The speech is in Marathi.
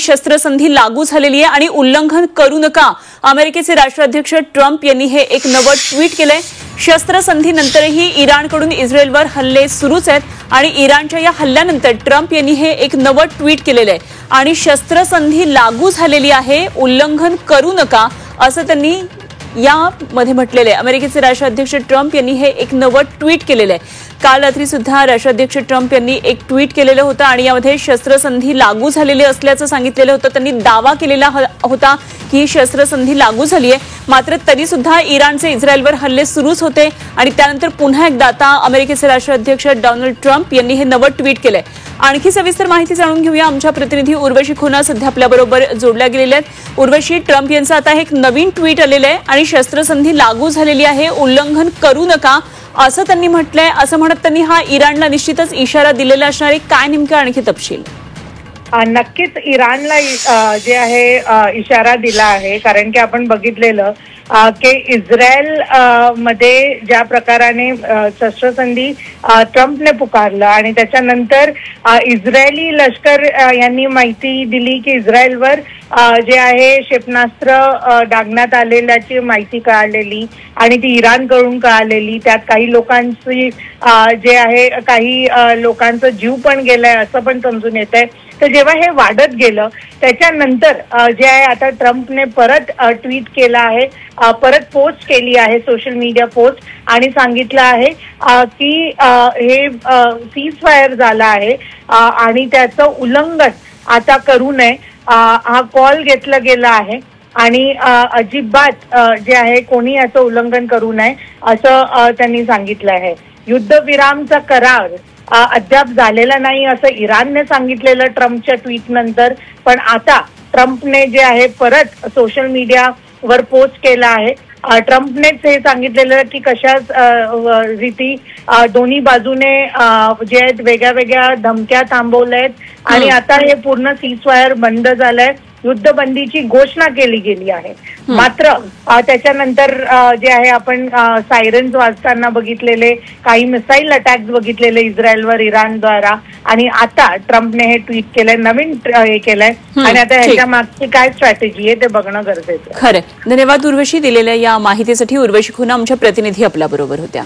शस्त्रसंधी लागू झालेली आहे आणि उल्लंघन करू नका, अमेरिकेचे राष्ट्राध्यक्ष ट्रम्प यांनी हे एक नवं ट्विट केलंय। शस्त्रसंधीनंतरही इराणकडून इस्रायलवर हल्ले सुरूच आहेत आणि इराणच्या या हल्ल्यानंतर ट्रम्प यांनी हे एक नवं ट्विट केलेलं आहे आणि शस्त्रसंधी लागू झालेली आहे, उल्लंघन करू नका असं त्यांनी यामध्ये म्हटलेलं आहे। अमेरिकेचे राष्ट्राध्यक्ष ट्रम्प यांनी हे एक नवं ट्विट केलेलं आहे। काल रात्री सुद्धा राष्ट्राध्यक्ष ट्रम्प यांनी एक ट्विट केलेलं होतं आणि यामध्ये शस्त्रसंधी लागू झालेली असल्याचं सांगितलेलं होतं। त्यांनी दावा केलेला होता की शस्त्रसंधी लागू झाली आहे, मात्र तरी सुद्धा इराणचे इस्रायलवर हल्ले सुरूच होते आणि त्यानंतर पुन्हा एकदा आता अमेरिकेचे राष्ट्राध्यक्ष डोनाल्ड ट्रम्प यांनी हे नवं ट्विट केलंय। आणखी सविस्तर माहिती जाणून घेऊया, आमच्या प्रतिनिधी उर्वशी खोना सध्या आपल्याबरोबर जोडल्या गेलेल्या आहेत। उर्वशी, ट्रम्प यांचं आता एक नवीन ट्विट आलेलं आहे आणि शस्त्रसंधी लागू झालेली आहे, उल्लंघन करू नका असं त्यांनी म्हटलंय। असं म्हणत त्यांनी हा इराणला निश्चितच इशारा दिलेला असणार आहे, काय नेमकं आणखी तपशील? नक्कीच इराणला जे आहे इशारा दिला आहे, कारण की आपण बघितलेलं की इस्रायल मध्ये ज्या प्रकाराने शस्त्रसंधी ट्रम्पने पुकारलं आणि त्याच्यानंतर इस्रायली लष्कर यांनी माहिती दिली की इस्रायलवर जे आहे क्षेपणास्त्र डागण्यात आलेल्याची माहिती कळालेली आणि ती इराणकडून कळालेली। त्यात काही लोकांची जे आहे काही लोकांचा जीव पण गेलाय असं पण समजून येत आहे। तर जेव्हा हे वाढत गेलं त्याच्यानंतर जे आहे आता ट्रम्पने परत ट्विट केलं आहे, परत पोस्ट केली आहे, सोशल मीडिया पोस्ट, आणि सांगितलं आहे की हे सीज फायर झाला आहे आणि त्याचं उल्लंघन आता करू नये, हा कॉल घेतला गेला आहे आणि अजिबात जे आहे कोणी याचं उल्लंघन करू नये असं त्यांनी सांगितलं आहे। युद्धविरामचा करार अद्याप झालेला नाही असं इराणने सांगितलेलं ट्रम्पच्या ट्विट नंतर, पण आता ट्रम्पने जे आहे परत सोशल मीडियावर पोस्ट केला आहे। ट्रम्पनेच हे सांगितलेलं की कशा रीती दोन्ही बाजूने जे आहेत वेगळ्या वेगळ्या धमक्या थांबवल्या आहेत आणि आता हे पूर्ण सीजफायर बंद झालंय, युद्धबंदीची घोषणा केली गेली आहे। मात्र त्याच्यानंतर जे आहे आपण सायरन्स वाजताना बघितलेले काही मिसाईल अटॅक्स बघितलेले इस्रायलवर इराणद्वारा, आणि आता ट्रम्पने हे ट्विट केलंय, नवीन हे केलंय आणि आता ह्याच्या मागची काय स्ट्रॅटेजी आहे ते बघणं गरजेचं आहे। खरं, धन्यवाद उर्वशी दिलेल्या या माहितीसाठी। उर्वशी खोना आमच्या प्रतिनिधी आपल्या बरोबर होत्या।